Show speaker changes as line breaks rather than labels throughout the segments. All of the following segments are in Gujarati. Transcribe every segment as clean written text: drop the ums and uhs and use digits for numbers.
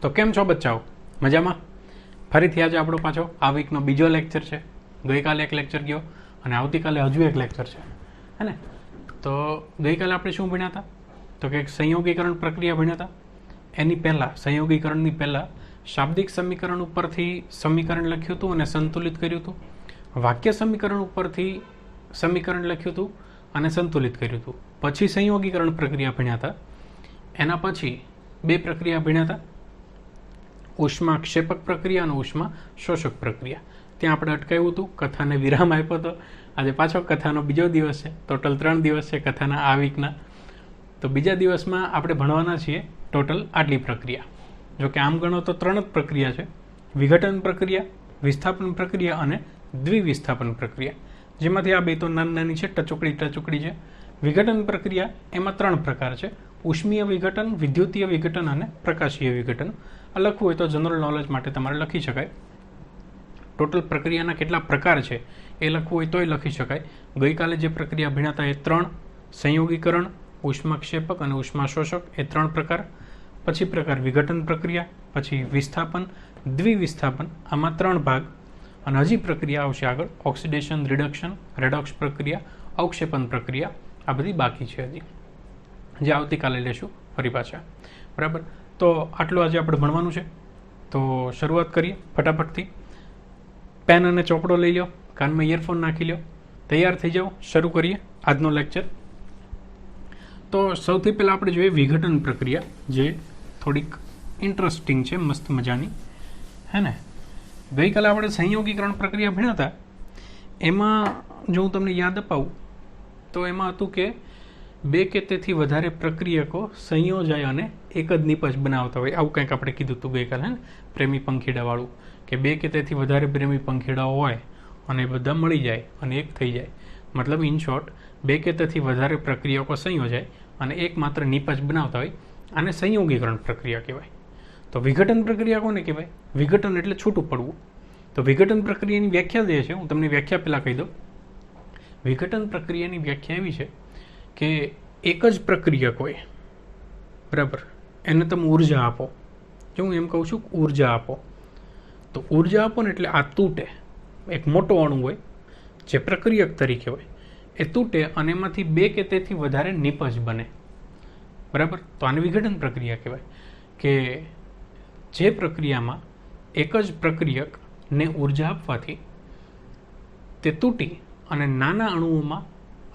તો કેમ છો બચ્ચાઓ? મજામાં? ફરીથી આજે આપણો પાછો આ વીકનો બીજો લેક્ચર છે. ગઈકાલે એક લેક્ચર ગયો અને આવતીકાલે હજુ એક લેક્ચર છે, હે ને? તો ગઈકાલે આપણે શું ભણ્યા હતા? તો કે સંયોગીકરણ પ્રક્રિયા ભણ્યા હતા. એની પહેલાં, સંયોગીકરણની પહેલાં શાબ્દિક સમીકરણ ઉપરથી સમીકરણ લખ્યું હતું અને સંતુલિત કર્યું હતું. વાક્ય સમીકરણ ઉપરથી સમીકરણ લખ્યું હતું અને સંતુલિત કર્યું હતું. પછી સંયોગીકરણ પ્રક્રિયા ભણ્યા હતા. એના પછી બે પ્રક્રિયા ભણ્યા હતા, ઉષ્માક્ષેપક પ્રક્રિયા અને ઉષ્મા શોષક પ્રક્રિયા. ત્યાં આપણે અટકાવ્યું હતું, કથાને વિરામ આપ્યો હતો. આજે પાછો કથાનો બીજો દિવસ છે. ટોટલ 3 દિવસ છે કથાના આ વીકના. તો બીજા દિવસમાં આપણે ભણવાના છીએ ટોટલ આટલી પ્રક્રિયા. જો કે આમ ગણો તો 3 જ પ્રક્રિયા છે: વિઘટન પ્રક્રિયા, વિસ્થાપન પ્રક્રિયા અને દ્વિવિસ્થાપન પ્રક્રિયા. જેમાંથી આ બે તો નાની છે, ટચુકડી છે. વિઘટન પ્રક્રિયા એમાં 3 પ્રકાર છે: ઉષ્મીય વિઘટન, વિદ્યુતીય વિઘટન અને પ્રકાશીય વિઘટન. આ લખવું હોય તો જનરલ નોલેજ માટે તમારે લખી શકાય. ટોટલ પ્રક્રિયાના કેટલા પ્રકાર છે એ લખવું હોય તોય લખી શકાય. ગઈકાલે જે પ્રક્રિયા ભણ્યા હતા એ 3: સંયોગીકરણ, ઉષ્માક્ષેપક અને ઉષ્માશોષક, એ 3 પ્રકાર. પછી પ્રકાર વિઘટન પ્રક્રિયા, પછી વિસ્થાપન, દ્વિવિસ્થાપન, આમાં 3 ભાગ. અને હજી પ્રક્રિયા આવશે આગળ: ઓક્સિડેશન, રિડક્શન, રેડોક્સ પ્રક્રિયા, અવક્ષેપન પ્રક્રિયા. આ બધી બાકી છે હજી, જે આવતીકાલે લેશું ફરી પાછા. બરાબર? તો આટલું આજે આપણે ભણવાનું છે. તો શરૂઆત કરીએ ફટાફટથી. પેન અને ચોપડો લઈ લો, કાનમાં ઇયરફોન નાખી લો, તૈયાર થઈ જાઓ. શરૂ કરીએ આજનો લેક્ચર. તો સૌથી પહેલાં આપણે જોઈએ વિઘટન પ્રક્રિયા, જે થોડીક ઇન્ટરેસ્ટિંગ છે, મસ્ત મજાની, હે ને? ગઈકાલે આપણે સંયોગીકરણ પ્રક્રિયા ભણ્યા હતા. એમાં જો હું તમને યાદ અપાવું તો એમાં હતું કે 2 કે તેથી વધારે પ્રક્રિયકો સંયોજાય અને એક જ નિપજ બનાવતા હોય. આવું કંઈક આપણે કીધું હતું ગઈકાલે, હે ને? પ્રેમી પંખીડાવાળું, કે 2 કે તેથી વધારે પ્રેમી પંખીડાઓ હોય અને એ બધા મળી જાય અને એક થઈ જાય. મતલબ ઇન શોર્ટ, 2 કે તેથી વધારે પ્રક્રિયકો સંયોજાય અને એક માત્ર નિપજ બનાવતા હોય. આને સંયોગીકરણ પ્રક્રિયા કહેવાય. તો વિઘટન પ્રક્રિયા કોને કહેવાય? વિઘટન એટલે છૂટું પડવું. તો વિઘટન પ્રક્રિયાની વ્યાખ્યા જે છે, હું તમને વ્યાખ્યા પહેલાં કહી દઉં. વિઘટન પ્રક્રિયાની વ્યાખ્યા એવી છે કે એક જ પ્રક્રિયક હોય, બરાબર, એને તમે ઉર્જા આપો. જો હું એમ કહું છું ઉર્જા આપો, તો ઉર્જા આપો ને એટલે આ તૂટે. એક મોટો અણુ હોય જે પ્રક્રિયક તરીકે હોય, એ તૂટે અને એમાંથી 2 કે તેથી વધારે નિપજ બને. બરાબર? તો આને વિઘટન પ્રક્રિયા કહેવાય. કે જે પ્રક્રિયામાં એક જ પ્રક્રિયકને ઉર્જા આપવાથી તે તૂટી અને નાના અણુઓમાં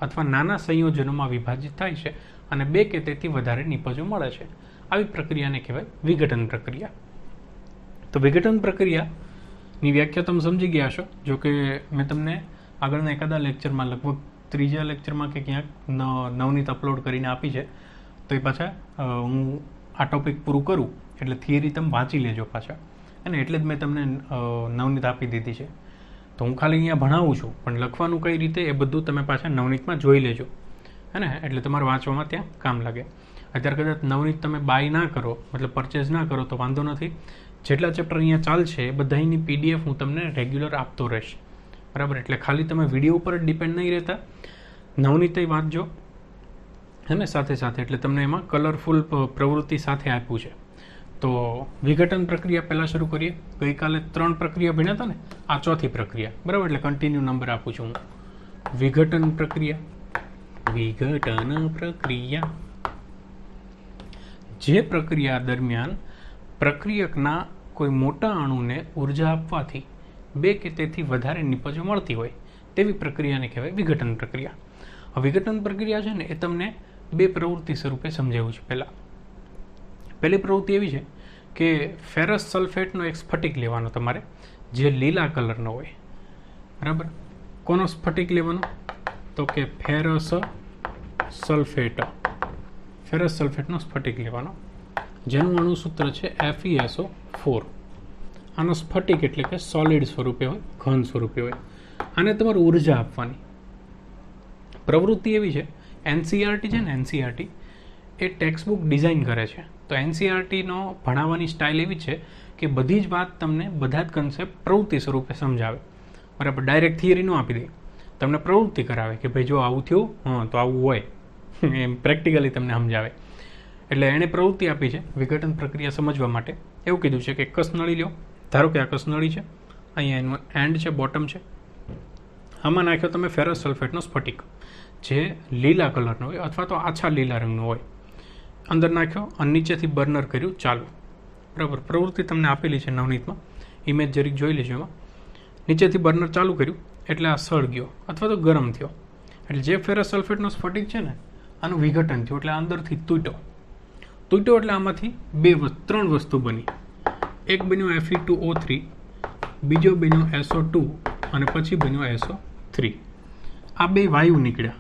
અથવા નાના સંયોજનોમાં વિભાજિત થાય છે અને 2 કે તેથી વધારે નિપજો મળે છે. આવી પ્રક્રિયાને કહેવાય વિઘટન પ્રક્રિયા. તો વિઘટન પ્રક્રિયાની વ્યાખ્યા તમે સમજી ગયા હશો. જો કે મેં તમને આગળના એકાદા લેક્ચરમાં, લગભગ 3જા લેક્ચરમાં કે ક્યાંક નવનીત અપલોડ કરીને આપી છે. તો એ પાછા હું આ ટોપિક પૂરું કરું એટલે થિયરી તમે વાંચી લેજો પાછા, અને એટલે જ મેં તમને નવનીત આપી દીધી છે. તો હું ખાલી અહીંયા ભણાવું છું, પણ લખવાનું કઈ રીતે એ બધું તમે પાછા નવનીતમાં જોઈ લેજો, હે ને? એટલે તમારે વાંચવામાં ત્યાં કામ લાગે. અત્યારે કદાચ નવનીત તમે બાય ના કરો, મતલબ પરચેઝ ના કરો તો વાંધો નથી. જેટલા ચેપ્ટર અહીંયા ચાલશે એ બધાની PDF હું તમને રેગ્યુલર આપતો રહીશ. બરાબર? એટલે ખાલી તમે વિડીયો ઉપર જ ડિપેન્ડ નહીં રહેતા, નવનીતય વાંચજો, હે ને? સાથે સાથે એટલે તમને એમાં કલરફુલ પ્રવૃત્તિ સાથે આપ્યું છે. તો વિઘટન પ્રક્રિયા પહેલાં શરૂ કરીએ. ગઈકાલે 3 પ્રક્રિયા ભણ્યા હતા ને, આ 4થી પ્રક્રિયા. બરાબર? એટલે કન્ટિન્યુ નંબર આપું છું હું. વિઘટન પ્રક્રિયા. વિઘટન પ્રક્રિયા જે પ્રક્રિયા દરમિયાન પ્રક્રિયકના કોઈ મોટા અણુને ઉર્જા આપવાથી 2 કે તેથી વધારે નિપજો મળતી હોય તેવી પ્રક્રિયાને કહેવાય વિઘટન પ્રક્રિયા. આ વિઘટન પ્રક્રિયા છે ને, એ તમને 2 પ્રવૃત્તિ સ્વરૂપે સમજાવ્યું છે. પહેલી પ્રવૃત્તિ એવી છે કે ફેરસ સલ્ફેટનો એક સ્ફટિક લેવાનો તમારે, જે લીલા કલરનો હોય. બરાબર? કોનો સ્ફટિક લેવાનો? તો કે ફેરસ સલ્ફેટનો સ્ફટિક લેવાનો, જેનું અણુસૂત્ર છે FeSO4. આનો સ્ફટિક એટલે કે સોલિડ સ્વરૂપે હોય, ઘન સ્વરૂપે હોય. આને તમારે ઉર્જા આપવાની. પ્રવૃત્તિ એવી છે, NCERT છે ને, NCERT એ ટેક્સ્ટ બુક ડિઝાઇન કરે છે. તો NCERTનો ભણાવવાની સ્ટાઇલ એવી છે કે બધી જ વાત તમને, બધા જ કન્સેપ્ટ પ્રવૃત્તિ સ્વરૂપે સમજાવે. બરાબર? ડાયરેક્ટ થિયરી ન આપી દે, તમને પ્રવૃત્તિ કરાવે કે ભાઈ જો આવું થયું તો આવું હોય, એમ પ્રેક્ટિકલી તમને સમજાવે. એટલે એણે પ્રવૃત્તિ આપી છે વિઘટન પ્રક્રિયા સમજવા માટે. એવું કીધું છે કે કસનળી લ્યો, ધારો કે આ કસનળી છે, અહીંયા એનું એન્ડ છે, બોટમ છે, આમાં નાખ્યો તમે ફેરસ સલ્ફેટનો સ્ફટિક જે લીલા કલરનો હોય અથવા તો આછા લીલા રંગનો હોય, અંદર નાખ્યો અને નીચેથી બર્નર કર્યું ચાલુ. બરાબર, પ્રવૃત્તિ તમને આપેલી છે નવનીતમાં, ઇમેજ જરીક જોઈ લેજો. એમાં નીચેથી બર્નર ચાલુ કર્યું એટલે આ સળગ્યો અથવા તો ગરમ થયો, એટલે જે ફેરસ સલ્ફેટનો સ્ફટિક છે ને આનું વિઘટન થયું, એટલે અંદરથી તૂટ્યો એટલે આમાંથી ત્રણ વસ્તુ બની. એક બન્યો Fe2O3, બીજો બન્યો SO2 અને પછી બન્યો SO3. આ બે વાયુ નીકળ્યા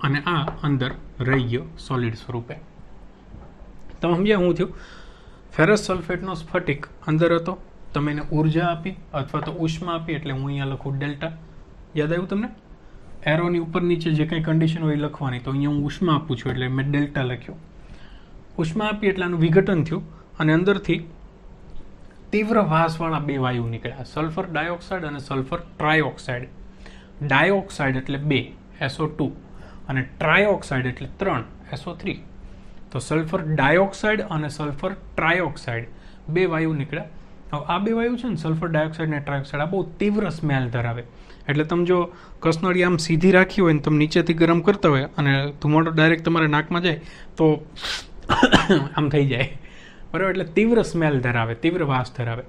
અને આ અંદર રહી ગયો સોલિડ સ્વરૂપે. તમે સમજ્યા શું થયું? ફેરસ સલ્ફેટનો સ્ફટિક અંદર હતો, તમે એને ઉર્જા આપી અથવા તો ઉષ્મા આપી, એટલે હું અહીંયા લખું ડેલ્ટા. યાદ આવ્યું તમને? એરોની ઉપર નીચે જે કંઈ કન્ડિશન હોય લખવાની, તો અહીંયા હું ઉષ્મા આપું છું એટલે મેં ડેલ્ટા લખ્યું. ઉષ્મા આપી એટલે આનું વિઘટન થયું અને અંદરથી તીવ્ર વાસવાળા બે વાયુ નીકળ્યા, સલ્ફર ડાયોક્સાઇડ અને સલ્ફર ટ્રાયોક્સાઇડ. ડાયોક્સાઇડ એટલે 2 SO2 અને ટ્રાયોક્સાઇડ એટલે 3 SO3. તો સલ્ફર ડાયોક્સાઇડ અને સલ્ફર ટ્રાયોક્સાઇડ બે વાયુ નીકળ્યા. હવે આ બે વાયુ છે ને, સલ્ફર ડાયોક્સાઇડ અને ટ્રાયોક્સાઇડ, આ બહુ તીવ્ર સ્મેલ ધરાવે. એટલે તમે જો કસનળી આમ સીધી રાખી હોય ને તમે નીચેથી ગરમ કરતા હોય અને ધુમાડો ડાયરેક્ટ તમારે નાકમાં જાય તો આમ થઈ જાય. બરાબર, એટલે તીવ્ર સ્મેલ ધરાવે, તીવ્ર વાસ ધરાવે.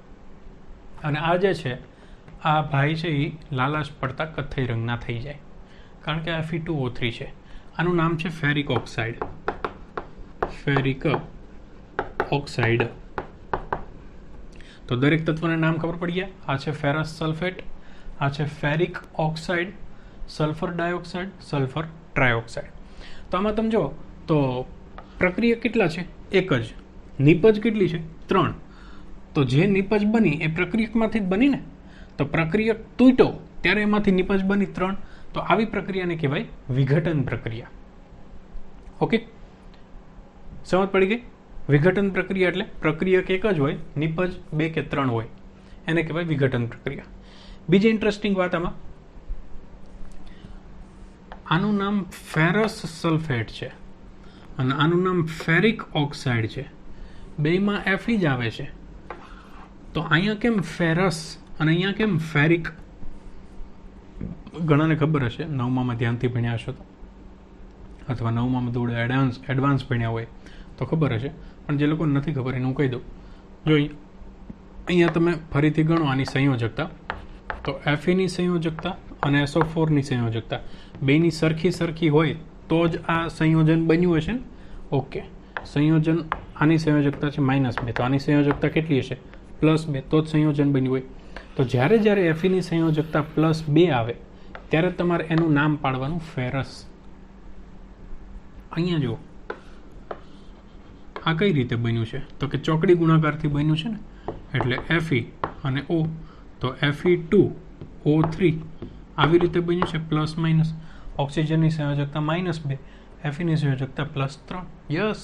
અને આ જે છે આ ભાઈ છે એ લાલાશ પડતા કથ્થઈ રંગના થઈ જાય, કારણ કે આ Fe2O3 છે. આનું નામ છે ફેરિક ઓક્સાઇડ. Ferric oxide. તો દરેક તત્વના નામ ખબર પડી ગયા. આ છે ફેરસ સલ્ફેટ, આ છે ferric oxide, sulphur dioxide, sulphur trioxide. તો આમાં તમે જો તો પ્રક્રિયા કેટલા છે? એક જ. નિપજ કેટલી છે? 3. તો જે નિપજ બની એ પ્રક્રિયકમાંથી જ બની ને, તો પ્રક્રિયક તૂટ્યો ત્યારે એમાંથી નિપજ બની 3. તો આવી પ્રક્રિયાને કહેવાય વિઘટન પ્રક્રિયા. ઓકે, સમજ પડી ગઈ? વિઘટન પ્રક્રિયા એટલે પ્રક્રિયક એક જ હોય, નિપજ 2 કે 3 હોય, એને કહેવાય વિઘટન પ્રક્રિયા. બીજી ઇન્ટરેસ્ટિંગ વાત આનું નામ ફેરસ સલ્ફેટ છે અને આનું નામ ફેરિક ઓક્સાઇડ છે. બેમાં Fe જ આવે છે. તો અહીંયા કેમ ફેરસ અને અહીંયા કેમ ફેરિક? ઘણાને ખબર હશે, 9માં ધ્યાનથી ભણ્યા હશો તો, અથવા 9માં થોડું એડવાન્સ ભણ્યા હોય તો ખબર હશે, પણ જે લોકોને નથી ખબર એને હું કહી દઉં. જો અહીંયા તમે ફરીથી ગણો આની સંયોજકતા, તો Feની સંયોજકતા અને SO4ની સંયોજકતા બેની સરખી હોય તો જ આ સંયોજન બન્યું હશે ને. ઓકે, સંયોજન આની સંયોજકતા છે -2, તો આની સંયોજકતા કેટલી હશે? +2, તો જ સંયોજન બન્યું હોય. તો જ્યારે Feની સંયોજકતા +2 આવે ત્યારે તમારે એનું નામ પાડવાનું ફેરસ. અહીંયા જુઓ આ કઈ રીતે બન્યું છે, તો કે ચોકડી ગુણાકારથી બન્યું છે ને, એટલે Fe અને O, તો Fe2O3 આવી રીતે બન્યું છે, +-. ઓક્સિજનની સંયોજકતા -2, Feની સંયોજકતા +3. યસ,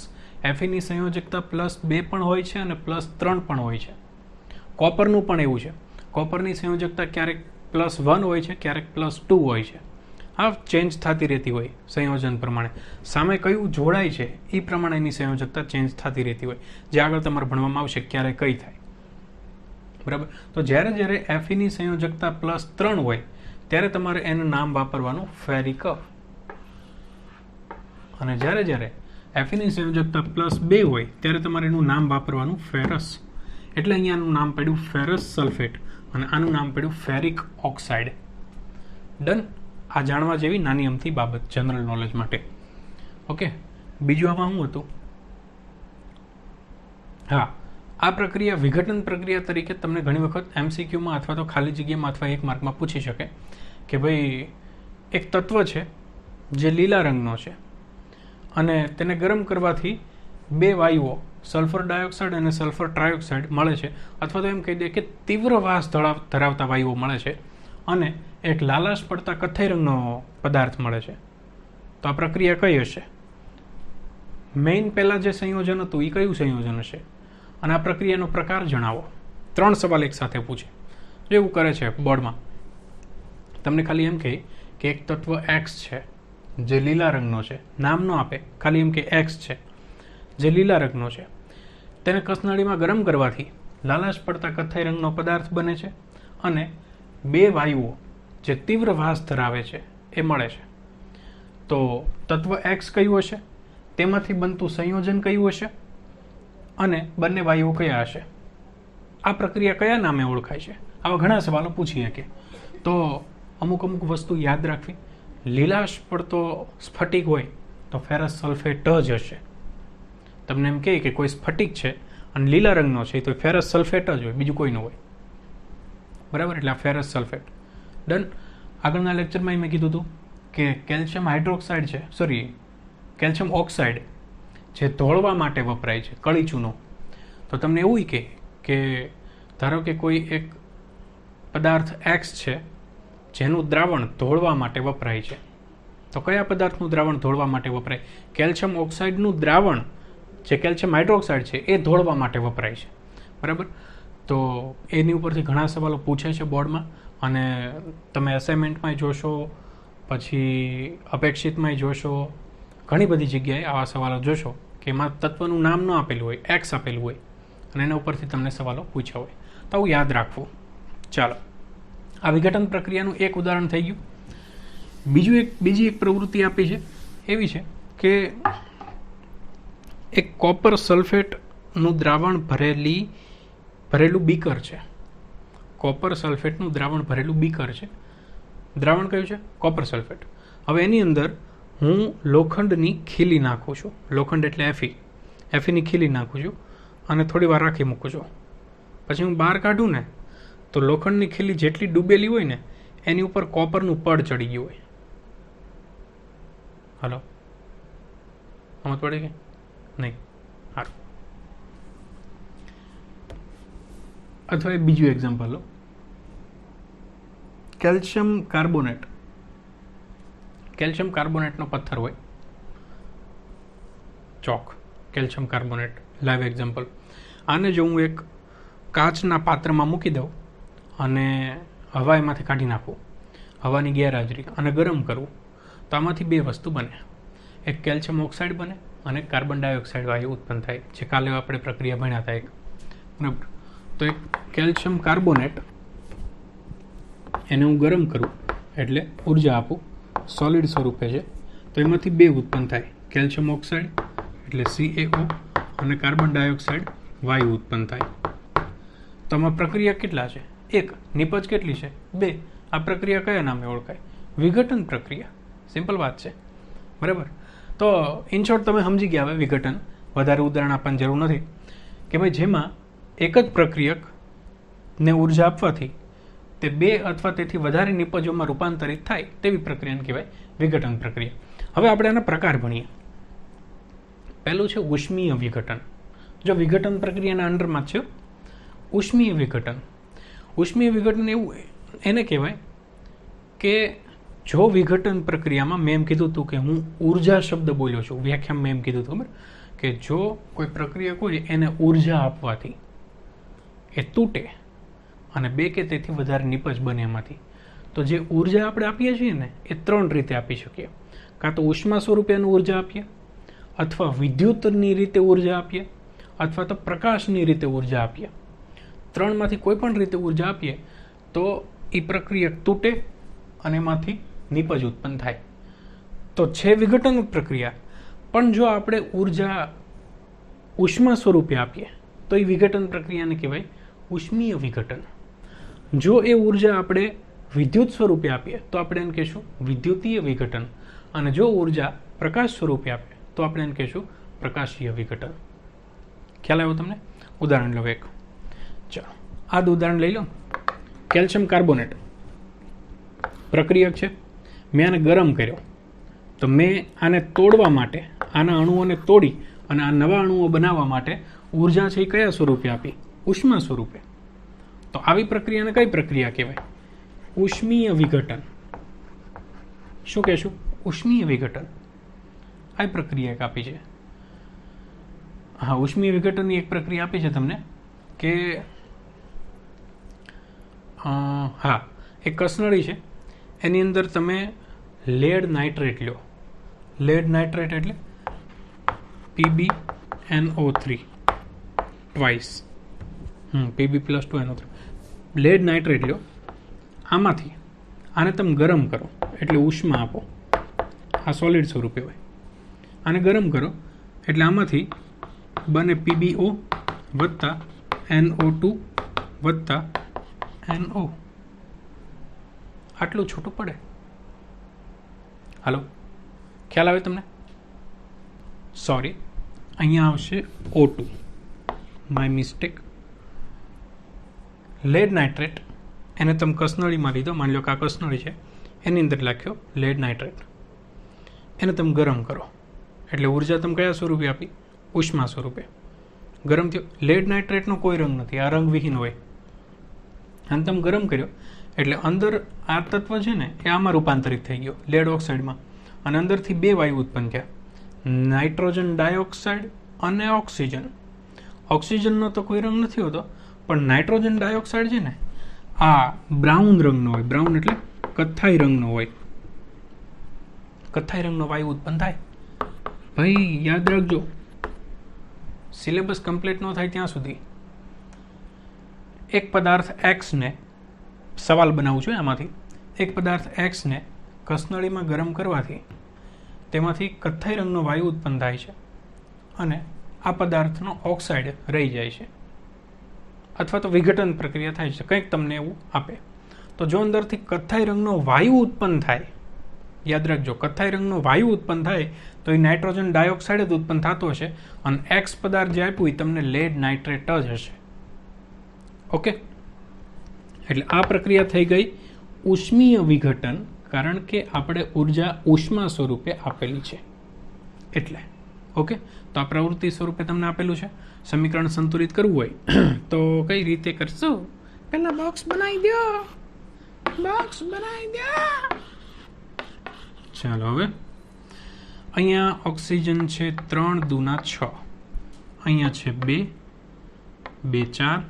Feની સંયોજકતા +2 પણ હોય છે અને +3 પણ હોય છે. કોપરનું પણ એવું છે. કોપરની સંયોજકતા ક્યારેક +1 હોય છે, ક્યારેક +2 હોય છે. આ ચેન્જ થતી રહેતી હોય સંયોજન પ્રમાણે. સામે કયું જોડાય છે એ પ્રમાણે એની સંયોજકતા ચેન્જ થતી રહેતી હોય, જે આગળ તમારે ભણવામાં આવશે ક્યારે કઈ થાય. બરાબર, તો જ્યારે Feની સંયોજકતા +3 હોય ત્યારે તમારે એનું નામ વાપરવાનું ફેરિક. અને જ્યારે Feની સંયોજકતા +2 હોય ત્યારે તમારે એનું નામ વાપરવાનું ફેરસ. એટલે અહીંયાનું નામ પડ્યું ફેરસ સલ્ફેટ અને આનું નામ પડ્યું ફેરિક ઓક્સાઇડ. ડન. આ જાણવા જેવી નાની અમથી બાબત જનરલ નોલેજ માટે. ઓકે, બીજું આમાં શું હતું? હા, આ પ્રક્રિયા વિઘટન પ્રક્રિયા તરીકે તમને ઘણી વખત MCQમાં અથવા તો ખાલી જગ્યામાં અથવા 1 માર્કમાં પૂછી શકે કે ભાઈ એક તત્વ છે જે લીલા રંગનો છે અને તેને ગરમ કરવાથી બે વાયુઓ સલ્ફર ડાયોક્સાઇડ અને સલ્ફર ટ્રાયોક્સાઇડ મળે છે, અથવા તો એમ કહી દે કે તીવ્ર વાસ ધરાવતા વાયુઓ મળે છે અને એક લાલાશ પડતા કથ્થઈ રંગનો પદાર્થ મળે છે. તો આ પ્રક્રિયા કઈ હશે? મેઇન પહેલા જે સંયોજન હતું એ કયું સંયોજન હશે? અને આ પ્રક્રિયાનો પ્રકાર જણાવો. 3 સવાલ એક સાથે પૂછે. એવું કરે છે બોર્ડમાં. તમને ખાલી એમ કહે કે એક તત્વ X છે જે લીલા રંગનો છે, નામ ન આપે, ખાલી એમ કે X છે જે લીલા રંગનો છે, તેને કસનળીમાં ગરમ કરવાથી લાલાશ પડતા કથ્થાઈ રંગનો પદાર્થ બને છે અને બે વાયુઓ જે તીવ્ર વાસ ધરાવે છે એ મળે છે. તો તત્વ એક્સ કયું હશે, તેમાંથી બનતું સંયોજન કયું હશે અને બંને વાયુઓ કયા હશે? આ પ્રક્રિયા કયા નામે ઓળખાય છે? આવા ઘણા સવાલો પૂછી શકે. તો અમુક વસ્તુ યાદ રાખવી. લીલાશ પડતો સ્ફટિક હોય તો ફેરસ સલ્ફેટ જ હશે. તમને એમ કહે કે કોઈ સ્ફટિક છે અને લીલા રંગનો છે તો ફેરસ સલ્ફેટ જ હોય, બીજું કોઈ ન હોય. બરાબર, એટલે આ ફેરસ સલ્ફેટ. ડન. આગળના લેક્ચરમાં મેં કીધું હતું કે કેલ્શિયમ હાઇડ્રોક્સાઇડ છે, કેલ્શિયમ ઓક્સાઇડ જે ધોળવા માટે વપરાય છે, કળી ચૂનો. તો તમને એવું કે ધારો કે કોઈ એક પદાર્થ એક્સ છે જેનું દ્રાવણ ધોળવા માટે વપરાય છે. તો કયા પદાર્થનું દ્રાવણ ધોળવા માટે વપરાય? કેલ્શિયમ ઓક્સાઇડનું દ્રાવણ જે કેલ્શિયમ હાઇડ્રોક્સાઇડ છે એ ધોળવા માટે વપરાય છે. બરાબર. તો એની ઉપરથી ઘણા સવાલો પૂછે છે બોર્ડમાં, અને તમે અસાઇનમેન્ટમાં જોશો, પછી અપેક્ષિતમાં જોશો, ઘણી બધી જગ્યાએ આવા સવાલો જોશો કે એમાં તત્વનું નામ ન આપેલું હોય, એક્સ આપેલું હોય, અને એના ઉપરથી તમને સવાલો પૂછ્યા હોય. તો આવું યાદ રાખવું. ચાલો, આ વિઘટન પ્રક્રિયાનું એક ઉદાહરણ થઈ ગયું. બીજી એક પ્રવૃત્તિ આપી છે, એવી છે કે એક કોપર સલ્ફેટનું દ્રાવણ ભરેલું બીકર છે. કોપર સલ્ફેટનું દ્રાવણ ભરેલું બીકર છે. દ્રાવણ કયું છે? Copper sulphate. હવે એની અંદર હું લોખંડની ખીલી નાખું છું. લોખંડ એટલે એફીની ખીલી નાખું છું અને થોડી વાર રાખી મૂકું છું. પછી હું બહાર કાઢું ને તો લોખંડની ખીલી જેટલી ડૂબેલી હોય ને એની ઉપર કોપરનું પડ ચડી ગયું હોય. હલો, સમજ પડી ગઈ? નહીં. સારું. અથવા એ બીજું એક્ઝામ્પલ લો. કેલ્શિયમ કાર્બોનેટનો પથ્થર હોય, ચોક, કેલ્શિયમ કાર્બોનેટ, લાઈવ એક્ઝામ્પલ. આને જો હું એક કાચના પાત્રમાં મૂકી દઉં અને હવા એમાંથી કાઢી નાખું, હવાની ગેરહાજરી, અને ગરમ કરવું, તો આમાંથી બે વસ્તુ બને. એક કેલ્શિયમ ઓક્સાઇડ બને અને કાર્બન ડાયોક્સાઇડ વાયુ ઉત્પન્ન થાય, જે કાલે આપણે પ્રક્રિયા ભણ્યા હતા એક. બરાબર. તો એક કેલ્શિયમ કાર્બોનેટ, એને હું ગરમ કરું એટલે ઉર્જા આપું, સોલિડ સ્વરૂપે છે, તો એમાંથી બે ઉત્પન્ન થાય, કેલ્શિયમ ઓક્સાઇડ એટલે CaO અને કાર્બન ડાયોક્સાઇડ વાયુ ઉત્પન્ન થાય. તો આમાં પ્રક્રિયા કેટલા છે? એક. નિપજ કેટલી છે? 2. આ પ્રક્રિયા કયા નામે ઓળખાય? વિઘટન પ્રક્રિયા. સિમ્પલ વાત છે. બરાબર. તો ઇન શોર્ટ તમે સમજી ગયા. હવે વિઘટન વધારે ઉદાહરણ આપવાની જરૂર નથી, કે ભાઈ જેમાં એક જ પ્રક્રિયકને ઉર્જા આપવાથી તે 2 અથવા તેથી વધારે નિપજોમાં રૂપાંતરિત થાય તેવી પ્રક્રિયાને કહેવાય વિઘટન પ્રક્રિયા. હવે આપણે આના પ્રકાર ભણીએ. પહેલું છે ઉષ્મીય વિઘટન. જો વિઘટન પ્રક્રિયાના અંડરમાં છે ઉષ્મીય વિઘટન. ઉષ્મીય વિઘટન એવું એને કહેવાય કે જો વિઘટન પ્રક્રિયામાં મેં એમ કીધું હતું કે હું ઉર્જા શબ્દ બોલ્યો છું, વ્યાખ્યામાં મેં એમ કીધું હતું, ખબર કે જો કોઈ પ્રક્રિયા હોય એને ઉર્જા આપવાથી એ તૂટે અને 2 કે તેથી વધારે નિપજ બને એમાંથી, તો જે ઉર્જા આપણે આપીએ છીએ ને એ 3 રીતે આપી શકીએ. કાં તો ઉષ્મા સ્વરૂપે એનું ઉર્જા આપીએ, અથવા વિદ્યુતની રીતે ઉર્જા આપીએ, અથવા તો પ્રકાશની રીતે ઉર્જા આપીએ. 3માંથી કોઈ પણ રીતે ઉર્જા આપીએ તો એ પ્રક્રિયા તૂટે અને એમાંથી નિપજ ઉત્પન્ન થાય. તો છે વિઘટન પ્રક્રિયા, પણ જો આપણે ઉર્જા ઉષ્મા સ્વરૂપે આપીએ તો એ વિઘટન પ્રક્રિયાને કહેવાય ઉષ્મીય વિઘટન. જો એ ઉર્જા આપણે વિદ્યુત સ્વરૂપે આપીએ તો આપણે એને કહીશું વિદ્યુતીય વિઘટન, અને જો ઉર્જા પ્રકાશ સ્વરૂપે આપીએ તો આપણે એને કહીશું પ્રકાશીય વિઘટન. ખ્યાલ આવ્યો તમને? ઉદાહરણ લો એક. ચાલો, આ ઉદાહરણ લઈ લો. કેલ્શિયમ કાર્બોનેટ પ્રક્રિયક છે. મેં આને ગરમ કર્યો, તો મેં આને તોડવા માટે, આના અણુઓને તોડી અને આ નવા અણુઓ બનાવવા માટે ઉર્જા છે એ કયા સ્વરૂપે આપી? ઉષ્મા સ્વરૂપે. તો આવી પ્રક્રિયાને કઈ પ્રક્રિયા કહેવાય? ઉષ્મીય વિઘટન. શું કહેશું? ઉષ્મીય વિઘટન. આ પ્રક્રિયા એક આપી છે. હા, ઉષ્મીય વિઘટનની એક પ્રક્રિયા આપી છે તમને કે હા, એક કસનળી છે, એની અંદર તમે લેડ નાઇટ્રેટ લો. લેડ નાઇટ્રેટ એટલે PbNO3. Twice Pb+2 NO3 lead nitrate લ્યો, આમાંથી આને તમે ગરમ કરો એટલે ઉષ્મા આપો, આ સોલિડ સ્વરૂપે હોય, આને ગરમ કરો એટલે આમાંથી બને PbO વત્તા NO2 વત્તા NO, આટલું છૂટું પડે. હાલો, ખ્યાલ આવે તમને? સોરી, અહીંયા આવશે O2, my mistake. Lead nitrate એને તમે કસનળીમાં લીધો, માની લો કે આ કસનળી છે, એની અંદર લખ્યો લેડ નાઇટ્રેટ, એને તમે ગરમ કરો એટલે ઉર્જા તમે કયા સ્વરૂપે આપી? ઉષ્મા સ્વરૂપે. ગરમ થયો. લેડ નાઇટ્રેટનો કોઈ રંગ નથી, આ રંગવિહીન હોય, અને તમે ગરમ કર્યો એટલે અંદર આ તત્વ છે ને એ આમાં રૂપાંતરિત થઈ ગયો લેડ ઓક્સાઇડમાં, અને અંદરથી બે વાયુ ઉત્પન્ન થયા, નાઇટ્રોજન ડાયોક્સાઇડ અને ઓક્સિજન. ઓક્સિજનનો તો કોઈ રંગ નથી હોતો, પણ નાઇટ્રોજન ડાયોક્સાઇડ છે ને આ બ્રાઉન રંગનો હોય, બ્રાઉન એટલે કથ્થાઈ રંગનો હોય, કથ્થાઈ રંગનો વાયુ ઉત્પન્ન થાય. ભાઈ યાદ રાખજો, સિલેબસ કમ્પ્લીટ ન થાય ત્યાં સુધી એક પદાર્થ X ને, સવાલ બનાવું છું આમાંથી, એક પદાર્થ X ને કસનળીમાં ગરમ કરવાથી તેમાંથી કથ્થાઈ રંગનો વાયુ ઉત્પન્ન થાય છે અને આ પદાર્થનો ઓક્સાઇડ રહી જાય છે, અથવા તો વિઘટન પ્રક્રિયા થાય છે, કંઈક તમને એવું આપે. તો જો અંદરથી કથ્થાઈ રંગનો વાયુ ઉત્પન્ન થાય, યાદ રાખજો, કથ્થાઈ રંગનો વાયુ ઉત્પન્ન થાય તો એ નાઇટ્રોજન ડાયોક્સાઇડ જ ઉત્પન્ન થતો હશે, અને X પદાર્થ જે આપ્યું એ તમને લેડ નાઇટ્રેટ જ હશે. ઓકે, એટલે આ પ્રક્રિયા થઈ ગઈ ઉષ્મીય વિઘટન, કારણ કે આપણે ઉર્જા ઉષ્મા સ્વરૂપે આપેલી છે એટલે. ઓકે, તો આ પ્રવૃત્તિ સ્વરૂપે તમને આપેલું છે. સમીકરણ સંતુલિત કરવું હોય તો કઈ રીતે કરશો? પહેલા બોક્સ બનાવી દો, બોક્સ બનાવી દો. ચાલો, હવે અહીંયા ઓક્સિજન છે 3 દુના 6, અહીંયા છે 2, 2 4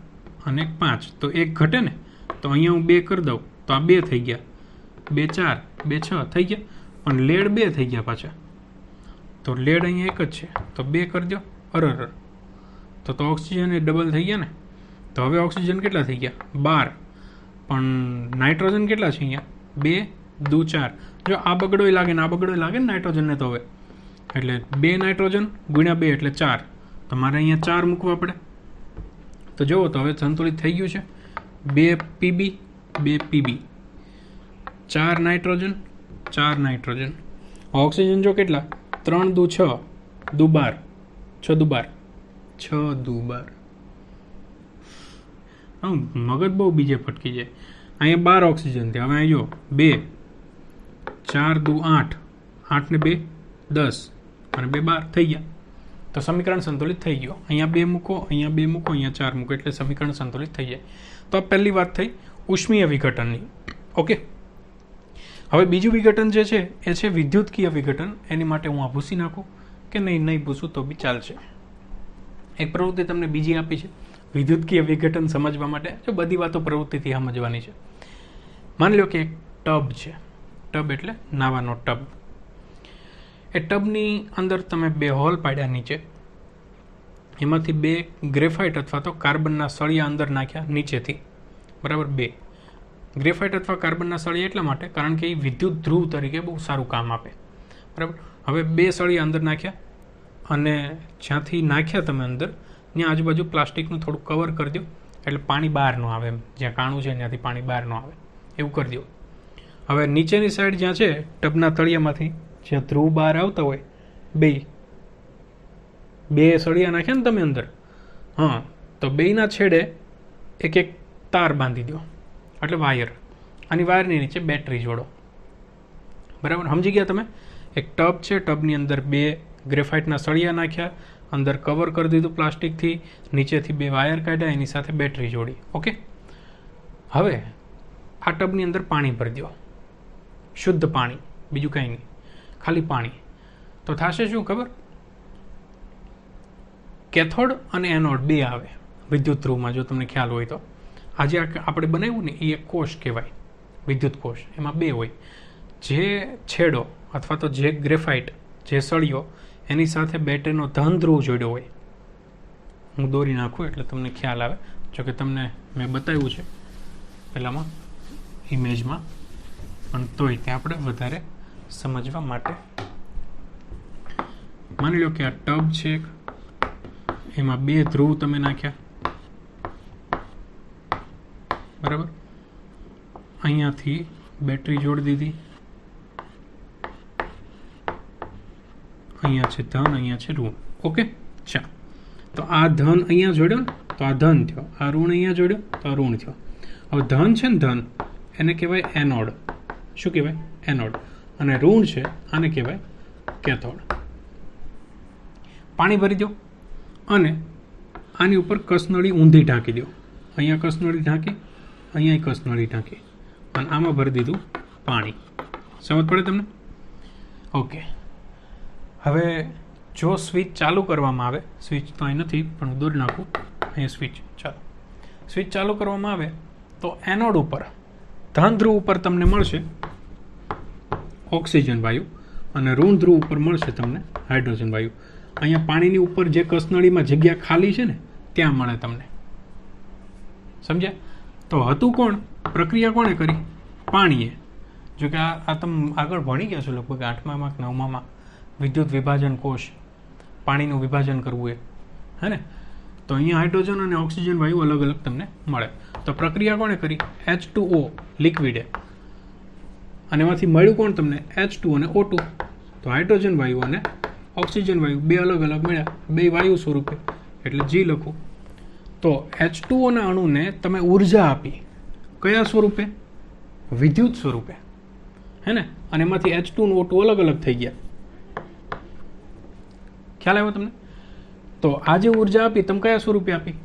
અને 5, તો એક ઘટે ને, તો અહીંયા હું 2 કરી દઉં તો આ 2 થઈ ગયા, 2 4 2 6 થઈ ગયા, પણ લેડ 2 થઈ ગયા પાછા, તો લેડ અહીંયા એક જ છે તો 2 કરી દો. અરર, તો ઓક્સિજન એ ડબલ થઈ ગયા ને, તો હવે ઓક્સિજન કેટલા થઈ ગયા? 12, પણ નાઇટ્રોજન કેટલા છે અહીંયા? 2 2 4. જો આ બગડોય લાગે ને આ બગડોય લાગે ને નાઇટ્રોજનને, તો હવે એટલે 2 નાઇટ્રોજન ગુણ્યા 2 એટલે 4, તો મારે અહીંયા 4 મૂકવા પડે. તો જુઓ, તો હવે સંતુલિત થઈ ગયું છે. 2 Pb 2 Pb, 4 nitrogen 4 nitrogen. Oxygen જો કેટલા? 3 દુ 6 દુ 12, 6 દુ 12, 6 દુ 12. મગજ બહુ બીજે ફટકી જાય. અહીંયા 12 ઓક્સિજન થયા. હવે અહીં જો 2 4 દુ 8, 8 ને 2 10 અને 2 12 થઈ ગયા. તો સમીકરણ સંતુલિત થઈ ગયો. અહીંયા 2 મૂકો, અહીંયા 2 મૂકો, અહીંયા 4 મૂકો, એટલે સમીકરણ સંતુલિત થઈ જાય. તો આ પહેલી વાત થઈ ઉષ્મીય વિઘટનની. ઓકે, હવે બીજું વિઘટન જે છે એ છે વિદ્યુતકીય વિઘટન. એની માટે હું આ ભૂસી નાખું કે નહીં ભૂસું તો બી ચાલશે. એક પ્રવૃત્તિ તમને બીજી આપી છે વિદ્યુતકીય વિઘટન સમજવા માટે. જો બધી વાતો પ્રવૃત્તિથી સમજવાની છે. માની લો કે એક ટબ છે, ટબ એટલે નાવાનો ટબ. એ ટબની અંદર તમે 2 હોલ પાડ્યા નીચે, એમાંથી 2 ગ્રેફાઇટ અથવા તો કાર્બનના સળિયા અંદર નાખ્યા નીચેથી, બરાબર. 2 ગ્રેફાઇટ અથવા કાર્બનના સળિયા એટલા માટે કારણ કે એ વિદ્યુત ધ્રુવ તરીકે બહુ સારું કામ આપે, બરાબર. હવે 2 સળિયા અંદર નાખ્યા, અને જ્યાંથી નાખ્યા તમે અંદર ત્યાં આજુબાજુ પ્લાસ્ટિકનું થોડું કવર કરી દો, એટલે પાણી બહાર ન આવે. એમ જ્યાં કાણું છે ત્યાંથી પાણી બહાર ન આવે એવું કરી દો. હવે નીચેની સાઈડ જ્યાં છે ટબના તળિયામાંથી જ્યાં ધ્રુવ બહાર આવતા હોય, 2 સળિયા નાખ્યા ને તમે અંદર, હા, તો 2ના છેડે એક તાર બાંધી દો, એટલે વાયર. અને વાયરની નીચે બેટરી જોડો, બરાબર. સમજી ગયા તમે? એક ટબ છે, ટબની અંદર 2 ગ્રેફાઇટના સળિયા નાખ્યા, અંદર કવર કરી દીધું પ્લાસ્ટિકથી, નીચેથી 2 વાયર કાઢ્યા, એની સાથે બેટરી જોડી. ઓકે, હવે આ ટબની અંદર પાણી ભરી દો, શુદ્ધ પાણી, બીજું કંઈ નહીં, ખાલી પાણી. તો થશે શું ખબર? કેથોડ અને એનોડ 2 આવે વિદ્યુત ધ્રુવમાં, જો તમને ખ્યાલ હોય તો. આજે આપણે બનાવ્યું ને એ એક કોષ કહેવાય, વિદ્યુત કોષ. એમાં 2 હોય. જે છેડો અથવા તો જે ગ્રેફાઇટ, જે સળિયો, એની સાથે બેટરીનો ધન ધ્રુવ જોડ્યો હોય, હું દોરી નાખું એટલે તમને ખ્યાલ આવે. જોકે તમને મેં બતાવ્યું છે પહેલામાં ઇમેજમાં, પણ તોય ત્યાં આપણે વધારે સમજવા માટે. માની લો કે આ ટબ છે, એમાં 2 ધ્રુવ તમે નાખ્યા, બરાબર. અહીંયાથી બેટરી જોડી દીધી, અહીંયા છે ધન, અહીંયા છે ઋણ. ઓકે, ચાલો. તો આ ધન અહીંયા જોડ્યો ને તો આ ધન થયો, આ ઋણ અહીંયા જોડ્યો તો આ ઋણ થયો. હવે ધન છે ને ધન, એને કહેવાય એનોડ. શું કહેવાય? એનોડ. અને ઋણ છે આને કહેવાય કેથોડ. પાણી ભરી દો અને આની ઉપર કસનળી ઊંધી ઢાંકી દો. અહીંયા કસનળી ઢાંકી, અહીંયા કસનળી ઢાંકી, અને આમાં ભરી દીધું પાણી. સમજ પડે તમને? ઓકે. હવે જો સ્વિચ ચાલુ કરવામાં આવે, સ્વિચ તો અહીં નથી પણ હું દોરી નાખું, અહીંયા સ્વિચ. ચાલો, સ્વિચ ચાલુ કરવામાં આવે તો એનોડ ઉપર ધન ધ્રુવ ઉપર તમને મળશે ઓક્સિજન વાયુ અને ઋણ ધ્રુવ ઉપર મળશે તમને હાઇડ્રોજન વાયુ. અહીંયા પાણીની ઉપર જે કસનળીમાં જગ્યા ખાલી છે ને ત્યાં મળે તમને. સમજ્યા? તો હતું કોણ? પ્રક્રિયા કોણે કરી? પાણીએ. જો કે આ તમે આગળ ભણી ગયા છો લગભગ 8મા કે 9મા, વિદ્યુત વિભાજન કોષ, પાણીનું વિભાજન કરવું એ, હે ને? તો અહીંયા હાઇડ્રોજન અને ઓક્સિજન વાયુ અલગ અલગ તમને મળે. તો પ્રક્રિયા કોણે કરી? H2O લિક્વિડે. અને એમાંથી મળ્યું કોણ તમને? H2 અને O2. તો હાઇડ્રોજન વાયુ અને ઓક્સિજન વાયુ 2 અલગ અલગ મળ્યા, 2 વાયુ સ્વરૂપે, એટલે G લખું. તો H2O ના અણુને તમે ઉર્જા આપી, કયા સ્વરૂપે? વિદ્યુત સ્વરૂપે, હે ને? અને એમાંથી H2 અને O2 અલગ અલગ થઈ ગયા. ખ્યાલ આવ્યો તમને? તો આ જે ઉર્જા આપી તમે કયા સ્વરૂપે આપી?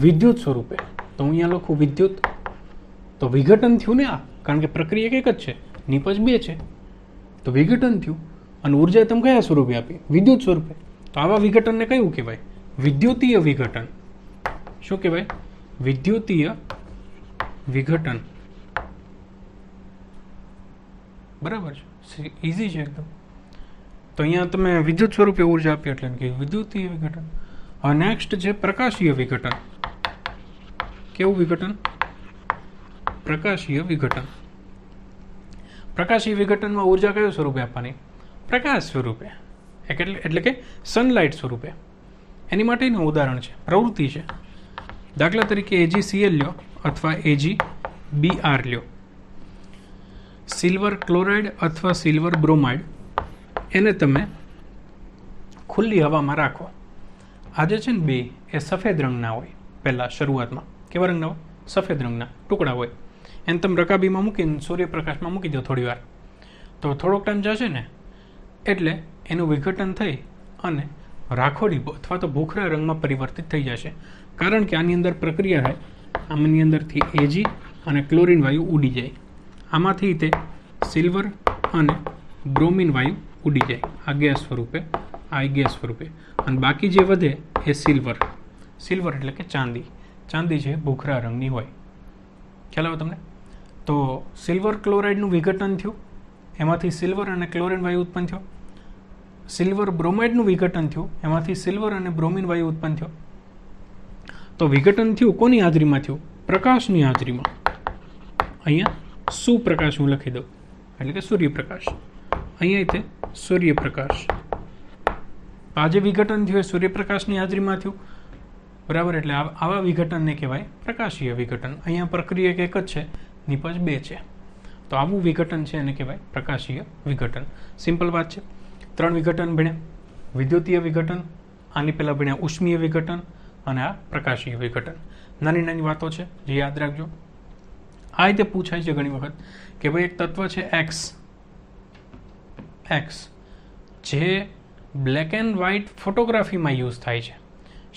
વિદ્યુત સ્વરૂપે. તો હું અહીંયા લખું વિદ્યુત. તો વિઘટન થયું ને આ, કારણ કે પ્રક્રિયા એક જ છે, નિપજ 2 છે. તો વિઘટન થયું અને ઉર્જા તમે કયા સ્વરૂપે આપી? વિદ્યુત સ્વરૂપે. તો આવા વિઘટનને કયું કહેવાય? વિદ્યુતીય વિઘટન. શું કહેવાય? વિદ્યુતીય વિઘટન. બરાબર છે, ઇઝી છે એકદમ. તો અહીંયા તમે વિદ્યુત સ્વરૂપે ઉર્જા આપી એટલે કે વિદ્યુતીય વિઘટન. હવે નેક્સ્ટ છે પ્રકાશીય વિઘટન. કેવું વિઘટન? પ્રકાશીય વિઘટન. પ્રકાશીય વિઘટનમાં ઉર્જા કયું સ્વરૂપે આપવાની? પ્રકાશ સ્વરૂપે, એટલે કે સનલાઇટ સ્વરૂપે. એની માટેનું ઉદાહરણ છે, પ્રવૃત્તિ છે. દાખલા તરીકે AgCl લ્યો અથવા AgBr લ્યો. સિલ્વર ક્લોરાઇડ અથવા સિલ્વર બ્રોમાઇડ, એને તમે ખુલ્લી હવામાં રાખો. આજે છે ને 2 એ સફેદ રંગના હોય. પહેલાં શરૂઆતમાં કેવા રંગના હોય? સફેદ રંગના ટુકડા હોય. એને તમે રકાબીમાં મૂકીને સૂર્યપ્રકાશમાં મૂકી દો થોડી વાર, તો થોડોક ટાઈમ જશે ને એટલે એનું વિઘટન થઈ અને રાખોડી અથવા તો ભૂખરા રંગમાં પરિવર્તિત થઈ જશે. કારણ કે આની અંદર પ્રક્રિયા થાય, આમાંની અંદરથી Ag અને ક્લોરીન વાયુ ઉડી જાય. આમાંથી તે સિલ્વર અને બ્રોમિન વાયુ ઉડી જાય આ ગેસ સ્વરૂપે, આ ગેસ સ્વરૂપે. અને બાકી જે વધે એ સિલ્વર. સિલ્વર એટલે કે ચાંદી. ચાંદી છે ભૂખરા રંગની હોય. ખ્યાલ આવે તમને? તો સિલ્વર ક્લોરાઇડનું વિઘટન થયું, એમાંથી સિલ્વર અને ક્લોરીન વાયુ ઉત્પન્ન થયો. સિલ્વર બ્રોમાઇડનું વિઘટન થયું, એમાંથી સિલ્વર અને બ્રોમિન વાયુ ઉત્પન્ન થયો. તો વિઘટન થયું કોની હાજરીમાં થયું? પ્રકાશની હાજરીમાં. અહીંયા સુપ્રકાશ હું લખી દઉં, એટલે કે સૂર્યપ્રકાશ. અહીંયા તે સૂર્યપ્રકાશ. આ જે વિઘટન થયું એ સૂર્યપ્રકાશની હાજરીમાં થયું, બરાબર. એટલે આવા વિઘટનને કહેવાય પ્રકાશીય વિઘટન. અહીંયા પ્રક્રિયા એક જ છે, નિપજ 2 છે. તો આવું વિઘટન છે એને કહેવાય પ્રકાશીય વિઘટન. સિમ્પલ વાત છે. 3 વિઘટન ભણ્યા. વિદ્યુતીય વિઘટન, આની પહેલાં ભણ્યા ઉષ્મીય વિઘટન, અને આ પ્રકાશીય વિઘટન. નાની નાની વાતો છે જે યાદ રાખજો. આ રીતે પૂછાય છે ઘણી વખત કે ભાઈ એક તત્વ છે X, જે બ્લેક એન્ડ વ્હાઇટ ફોટોગ્રાફીમાં યુઝ થાય છે.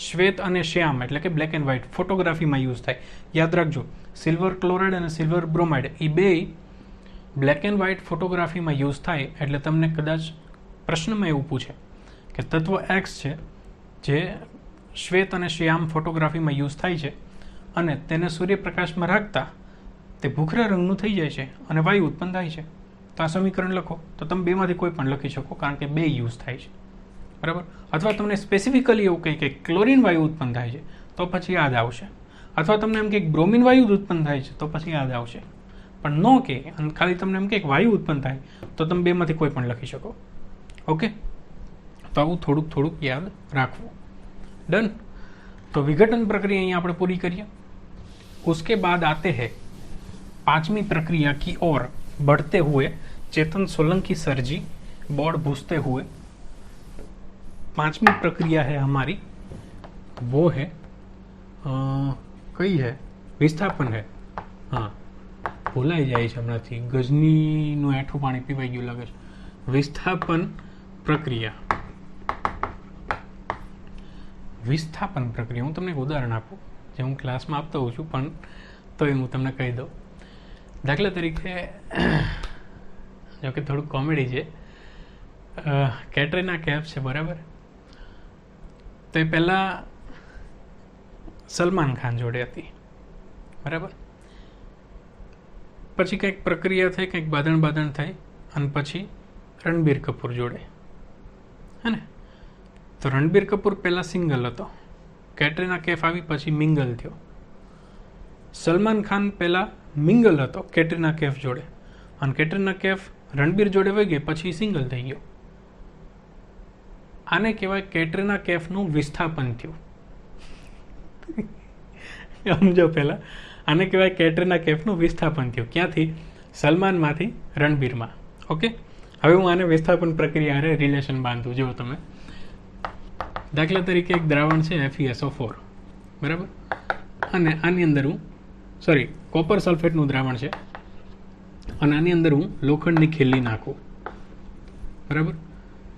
શ્વેત અને શ્યામ એટલે કે બ્લેક એન્ડ વ્હાઇટ ફોટોગ્રાફીમાં યુઝ થાય. યાદ રાખજો, સિલ્વર ક્લોરાઇડ અને સિલ્વર બ્રોમાઇડ એ 2 બ્લેક એન્ડ વ્હાઇટ ફોટોગ્રાફીમાં યુઝ થાય. એટલે તમને કદાચ પ્રશ્નમાં એવું પૂછે કે તત્વ X છે જે શ્વેત અને શ્યામ ફોટોગ્રાફીમાં યુઝ થાય છે અને તેને સૂર્યપ્રકાશમાં રાખતા તે ભૂખરા રંગનું થઈ જાય છે અને વાયુ ઉત્પન્ન થાય છે. તો આ સમીકરણ લખો તો તમે 2માંથી કોઈ પણ લખી શકો, કારણ કે 2 યુઝ થાય છે. બરાબર. અથવા તમને સ્પેસિફિકલી એવું કહે કે ક્લોરીન વાયુ ઉત્પન્ન થાય છે તો પછી યાદ આવશે, અથવા તમને એમ કે બ્રોમિન વાયુ ઉત્પન્ન થાય છે તો પછી યાદ આવશે. પણ ન કે અને ખાલી તમને એમ કે વાયુ ઉત્પન્ન થાય તો તમે બેમાંથી કોઈ પણ લખી શકો. ઓકે, તો આવું થોડુંક યાદ રાખવું. डन. तो विघटन प्रक्रिया यहाँ આપણે પૂરી કરીએ. उसके बाद आते हैं 5वीं प्रक्रिया की ओर बढ़ते हुए चेतन सोलंकी सर जी बोर्ड भूसते हुए. 5वीं प्रक्रिया है हमारी, वो है कई है, विस्थापन है. हाँ, ભૂલાઈ જાય છે હમણાંથી, ગજનીનું એઠું પાણી પીવાઈ ગયું લાગે છે. વિસ્થાપન પ્રક્રિયા. વિસ્થાપન પ્રક્રિયા હું તમને એક ઉદાહરણ આપું જે હું ક્લાસમાં આપતો હોઉં છું, પણ તોય હું તમને કહી દઉં. દાખલા તરીકે, જો કે થોડુંક કોમેડી છે, કેટરીના કૈફ છે બરાબર, તો એ પહેલાં સલમાન ખાન જોડે હતી બરાબર. પછી કંઈક પ્રક્રિયા થઈ, કંઈક બાંધણ થઈ અને પછી રણબીર કપૂર જોડે, હે ને. તો રણબીર કપૂર પહેલાં સિંગલ હતો, કેટરીના કૈફ આવી પછી મિંગલ થયો. સલમાન ખાન પહેલાં મિંગલ હતો કેટરીના કૈફ જોડે, અને કેટરીના કૈફ રણબીર જોડે વહી ગઈ પછી સિંગલ થઈ ગયો. આને કહેવાય કેટરીના કૈફનું વિસ્થાપન થયું. સમજો પહેલાં, આને કહેવાય કેટરીના કૈફનું વિસ્થાપન થયું. ક્યાંથી? સલમાનમાંથી રણબીરમાં. ઓકે, હવે હું આને વિસ્થાપન પ્રક્રિયા રિલેશન બાંધું. જો તમે દાખલા તરીકે એક દ્રાવણ છે FeSO4 બરાબર, અને આની અંદર હું કોપર સલ્ફેટનું દ્રાવણ છે અને આની અંદર હું લોખંડની ખીલી નાખું બરાબર.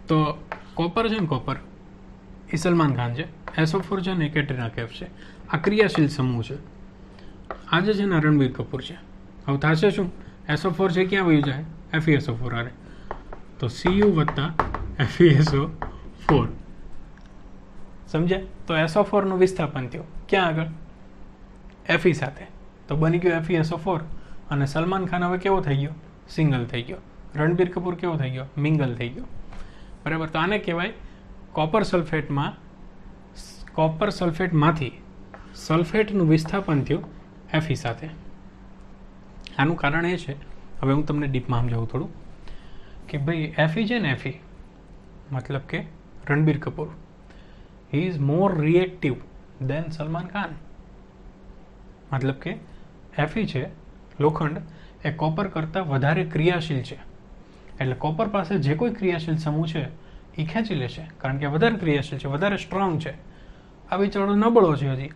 તો કોપર છે ને, કોપર એ સલમાન ખાન છે, SO4 છે ને એ કેટરીના કૈફ છે. આ ક્રિયાશીલ સમૂહ છે. આજે છે ને રણબીર કપૂર છે. હવે થશે શું? SO4 છે ક્યાં વયું જાય? FeSO4 આરે, તો Cu વત્તા FeSO4. સમજ્યા? તો SO4 નું વિસ્થાપન થયું ક્યાં આગળ? Fe સાથે. તો બની ગયો FeSO4, અને સલમાન ખાન હવે કેવો થઈ ગયો? સિંગલ થઈ ગયો. રણબીર કપૂર કેવો થઈ ગયો? મિંગલ થઈ ગયો બરાબર. તો આને કહેવાય કોપર સલ્ફેટમાંથી સલ્ફેટનું વિસ્થાપન થયું Fe સાથે. આનું કારણ એ છે, હવે હું તમને ડીપમાં સમજાવું થોડું, કે ભાઈ Fe છે ને, Fe મતલબ કે Ranbir Kapoor, he is more reactive than Salman Khan. મતલબ કે Fe છે લોખંડ, એ કોપર કરતાં વધારે ક્રિયાશીલ છે. એટલે કોપર પાસે જે કોઈ ક્રિયાશીલ સમૂહ છે એ ખેંચી લેશે, કારણ કે વધારે ક્રિયાશીલ છે, વધારે સ્ટ્રોંગ છે. આ બિચારો નબળો છે હજી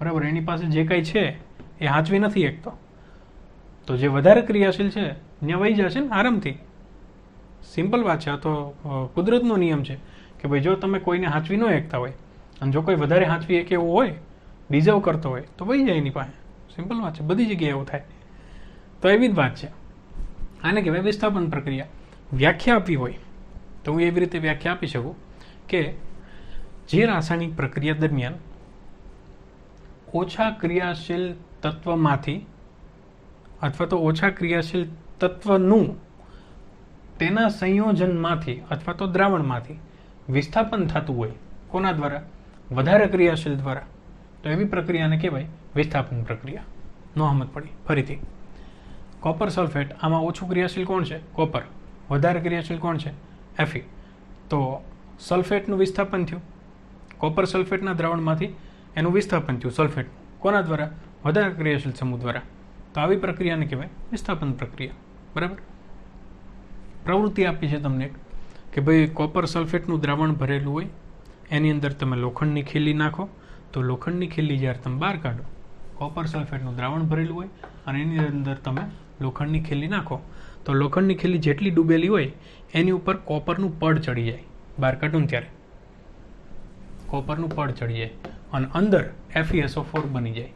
બરાબર, એની પાસે જે કાંઈ છે એ હાંચવી નથી એકતો. તો જે વધારે ક્રિયાશીલ છે ત્યાં વહી જશે ને આરામથી. સિમ્પલ વાત છે. આ તો કુદરતનો નિયમ છે કે ભાઈ જો તમે કોઈને હાંચવી ન એકતા હોય અને જો કોઈ વધારે હાંચવી એક એવું હોય, ડિઝર્વ કરતો હોય, તો વહી જાય એની પાસે. સિમ્પલ વાત છે, બધી જગ્યાએ એવું થાય. તો એવી જ વાત છે. આને કહેવાય વિસ્થાપન પ્રક્રિયા. વ્યાખ્યા આપવી હોય તો હું એવી રીતે વ્યાખ્યા આપી શકું કે જે રાસાયણિક પ્રક્રિયા દરમિયાન ઓછા ક્રિયાશીલ તત્વમાંથી અથવા તો ઓછા ક્રિયાશીલ તત્વનું તેના સંયોજનમાંથી અથવા તો દ્રાવણમાંથી વિસ્થાપન થતું હોય, કોના દ્વારા? વધારે ક્રિયાશીલ દ્વારા. તો એવી પ્રક્રિયાને કહેવાય વિસ્થાપન પ્રક્રિયા. નો સમજ પડી? ફરીથી, કોપર સલ્ફેટ, આમાં ઓછું ક્રિયાશીલ કોણ છે? કોપર. વધારે ક્રિયાશીલ કોણ છે? Fe. તો સલ્ફેટનું વિસ્થાપન થયું, કોપર સલ્ફેટના દ્રાવણમાંથી એનું વિસ્થાપન થયું સલ્ફેટ. કોના દ્વારા? વધારે ક્રિયાશીલ સમૂહ દ્વારા. તો આવી પ્રક્રિયાને કહેવાય વિસ્થાપન પ્રક્રિયા બરાબર. પ્રવૃત્તિ આપી છે તમને કે ભાઈ કોપર સલ્ફેટનું દ્રાવણ ભરેલું હોય, એની અંદર તમે લોખંડની ખીલી નાખો, તો લોખંડની ખીલી જ્યારે તમે બહાર કાઢો, કોપર સલ્ફેટનું દ્રાવણ ભરેલું હોય અને એની અંદર તમે લોખંડની ખીલી નાખો, તો લોખંડની ખીલી જેટલી ડૂબેલી હોય એની ઉપર કોપરનું પડ ચડી જાય. બહાર કાઢો ને ત્યારે કોપરનું પડ ચડી જાય અને અંદર FeSO4 બની જાય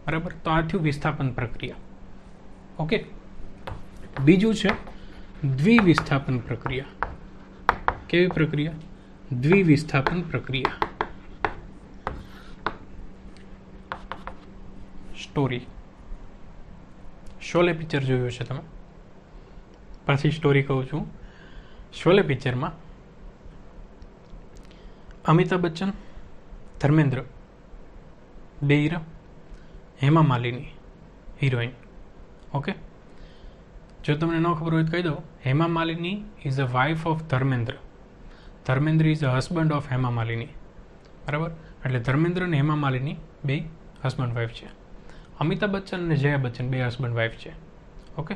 બરાબર. તો આ થયું વિસ્થાપન પ્રક્રિયા. ઓકે, બીજું છે દ્વિવિસ્થાપન પ્રક્રિયા. કેવી પ્રક્રિયા? દ્વિવિસ્થાપન પ્રક્રિયા. સ્ટોરી. શોલે પિક્ચર જોયું છે તમે? પાછી સ્ટોરી કહું છું. શોલે પિક્ચરમાં અમિતાભ બચ્ચન, ધર્મેન્દ્ર, બે હીરા, હેમા માલિની હિરોઈન. ઓકે, જો તમને ન ખબર હોય તો કહી દો, Hema Malini is a wife of Dharmendra. Dharmendra is a husband of Hema Malini. બરાબર, એટલે ધર્મેન્દ્ર અને હેમા માલિની બે હસબન્ડ વાઇફ છે. અમિતાભ બચ્ચન અને જયા બચ્ચન બે હસબન્ડ વાઇફ છે. ઓકે,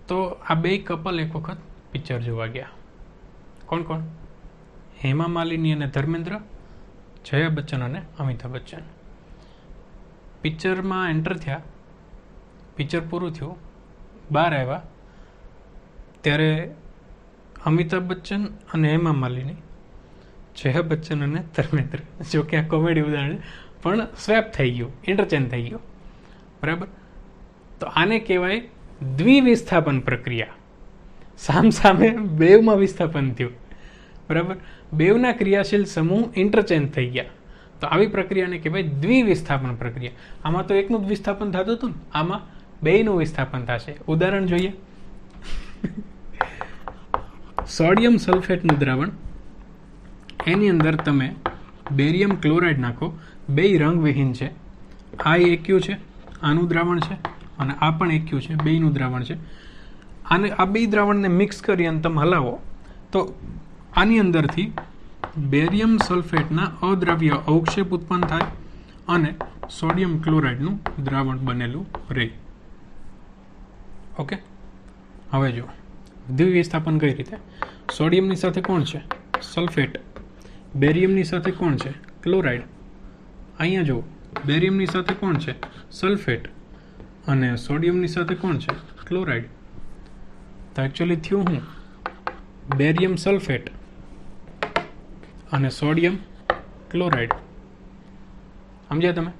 તો આ બે કપલ એક વખત પિક્ચર જોવા ગયા. કોણ કોણ? હેમા માલિની અને ધર્મેન્દ્ર, જયા બચ્ચન અને અમિતાભ બચ્ચન. પિક્ચરમાં એન્ટર થયા, પિક્ચર પૂરું થયું, બહાર આવ્યા ત્યારે અમિતાભ બચ્ચન અને હેમા માલિની, જયા બચ્ચન અને ધર્મેન્દ્ર, જો કે આ કોમેડી ઉદાહરણ પણ સ્વેપ થઈ ગયું, ઇન્ટરચેન્જ થઈ ગયું. બરાબર, તો આને કહેવાય દ્વિવિસ્થાપન પ્રક્રિયા. સામસામે બેવમાં વિસ્થાપન થયું. બરાબર, બેવના ક્રિયાશીલ સમૂહ ઇન્ટરચેન્જ થઈ ગયા. તો આવી પ્રક્રિયાને કહેવાય દ્વિવિસ્થાપન પ્રક્રિયા. આમાં તો એકનું જ વિસ્થાપન થતું હતું ને, આમાં બેયનું વિસ્થાપન થશે. ઉદાહરણ જોઈએ. સોડિયમ સલ્ફેટનું દ્રાવણ, એની અંદર તમે બેરિયમ ક્લોરાઇડ નાખો, બેય રંગવિહીન છે. આ એક્યુ છે, આનું દ્રાવણ છે, અને આ પણ એક્યુ છે, બેયનું દ્રાવણ છે. આને આ બે દ્રાવણને મિક્સ કરી અને તમે હલાવો તો આની અંદરથી બેરિયમ સલ્ફેટના અદ્રાવ્ય અવક્ષેપ ઉત્પન્ન થાય અને સોડિયમ ક્લોરાઇડનું દ્રાવણ બનેલું રહે. ઓકે, હવે જો દ્વિવિસ્થાપન કઈ રીતે. સોડિયમની સાથે કોણ છે? સલ્ફેટ. બેરિયમની સાથે કોણ છે? ક્લોરાઇડ. અહીંયા જો બેરિયમની સાથે કોણ છે? સલ્ફેટ. અને સોડિયમની સાથે કોણ છે? ક્લોરાઇડ. તો એકચ્યુઅલી થયું હું બેરિયમ સલ્ફેટ અને સોડિયમ ક્લોરાઇડ. સમજ્યા તમે?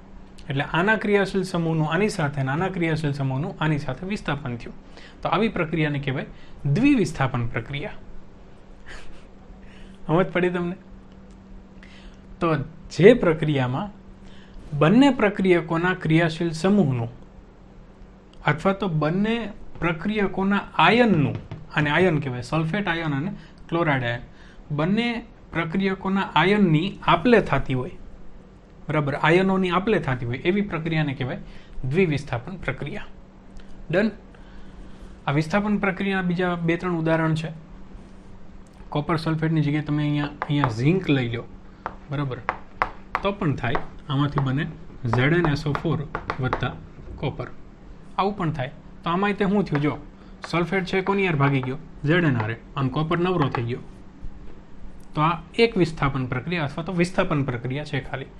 એટલે આના ક્રિયાશીલ સમૂહનું આની સાથે અને આના ક્રિયાશીલ સમૂહનું આની સાથે વિસ્થાપન થયું. તો આવી પ્રક્રિયાને કહેવાય દ્વિવિસ્થાપન પ્રક્રિયા. સમજ પડી તમને? તો જે પ્રક્રિયામાં બંને પ્રક્રિયકોના ક્રિયાશીલ સમૂહનું અથવા તો બંને પ્રક્રિયકોના આયનનું, અને આયન કહેવાય સલ્ફેટ આયન અને ક્લોરાઇડ આયન, બંને પ્રક્રિયકોના આયનની આપલે થતી હોય. બરાબર, આયનોની આપલે થતી હોય એવી પ્રક્રિયાને કહેવાય દ્વિવિસ્થાપન પ્રક્રિયા. ડન. આ વિસ્થાપન પ્રક્રિયા બીજા 2-3 ઉદાહરણ છે. કોપર સલ્ફેટની જગ્યાએ તમે અહીંયા ઝીંક લઈ લો, બરાબર, તો પણ થાય. આમાંથી બને ZnSO4 વત્તા કોપર. આવું પણ થાય. તો આમાં તે શું થયું? જો સલ્ફેટ છે કોની યાર ભાગી ગયો? ZnR, અને કોપર નવરો થઈ ગયો. તો આ એક વિસ્થાપન પ્રક્રિયા અથવા તો વિસ્થાપન પ્રક્રિયા છે ખાલી.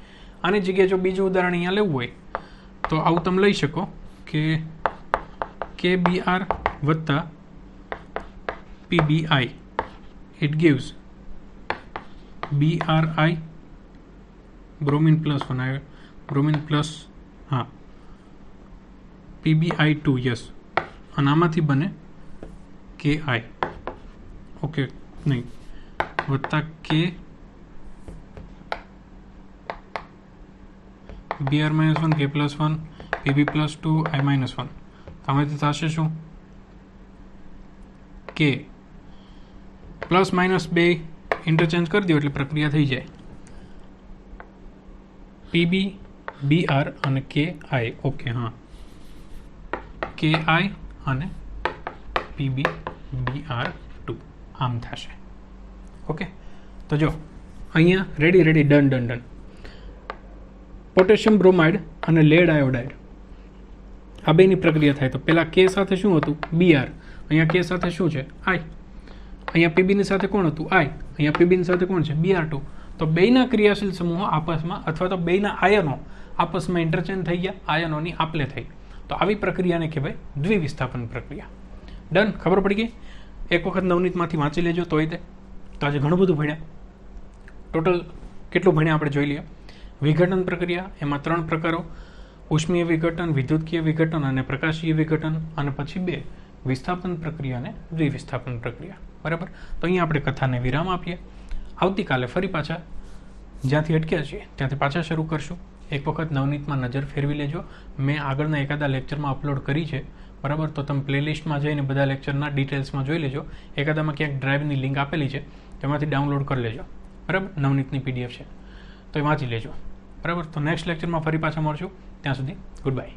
આની જગ્યાએ જો બીજું ઉદાહરણ અહીંયા લેવું હોય તો આવું તમે લઈ શકો કે KBr વત્તા PBI, it gives BRI, bromine plus 1 આવે, bromine plus, હા, PBI2, યસ, અને આમાંથી બને KI, ઓકે, નહીં, વત્તા K Br-1, K+1, Pb+2, I-1. આમાંથી થશે શું? K પ્લસ માઇનસ બે ઇન્ટરચેન્જ કરી દો એટલે પ્રક્રિયા થઈ જાય. PB, BR અને KI. ઓકે, હા, KI અને PB, BR2 આમ થશે. ઓકે, તો જો અહીંયા રેડી ડન. પોટેશિયમ બ્રોમાઇડ અને લેડ આયોડાઇડ, આ બેની પ્રક્રિયા થાય તો પેલા K સાથે શું હતું? BR. અહીંયા K સાથે શું છે? I. અહીંયા PB ની સાથે કોણ હતું? I. અહીંયા PB ની સાથે કોણ છે? BR2. તો બેયના ક્રિયાશીલ સમૂહો આપસમાં અથવા તો બેયના આયનો આપસમાં ઇન્ટરચેન્જ થઈ ગયા, આયનોની આપલે થઈ. તો આવી પ્રક્રિયાને કહેવાય દ્વિવિસ્થાપન પ્રક્રિયા. ડન. ખબર પડી ગઈ? એક વખત નવનીતમાંથી વાંચી લેજો તોય તે. તો આજે ઘણું બધું ભણ્યા. ટોટલ કેટલું ભણ્યા આપણે જોઈ લઈએ. વિઘટન પ્રક્રિયા, એમાં 3 પ્રકારો: ઉષ્મીય વિઘટન, વિદ્યુતકીય વિઘટન અને પ્રકાશીય વિઘટન. અને પછી 2 વિસ્થાપન પ્રક્રિયા અને દ્વિવિસ્થાપન પ્રક્રિયા. બરાબર. તો અહીંયા આપણે કથાને વિરામ આપીએ. આવતીકાલે ફરી પાછા જ્યાંથી અટક્યા છીએ ત્યાંથી પાછા શરૂ કરશું. એક વખત નવનીતમાં નજર ફેરવી લેજો. મેં આગળના એકાદા લેક્ચરમાં અપલોડ કરી છે, બરાબર. તો તમે પ્લેલિસ્ટમાં જઈને બધા લેક્ચરના ડિટેલ્સમાં જોઈ લેજો. એકાદામાં ક્યાંક ડ્રાઈવની લિંક આપેલી છે, તેમાંથી ડાઉનલોડ કરી લેજો. બરાબર, નવનીતની PDF છે, તો એ વાંચી લેજો. બરાબર, તો નેક્સ્ટ લેક્ચરમાં ફરી પાછા મળશું. ત્યાં સુધી ગુડ બાય.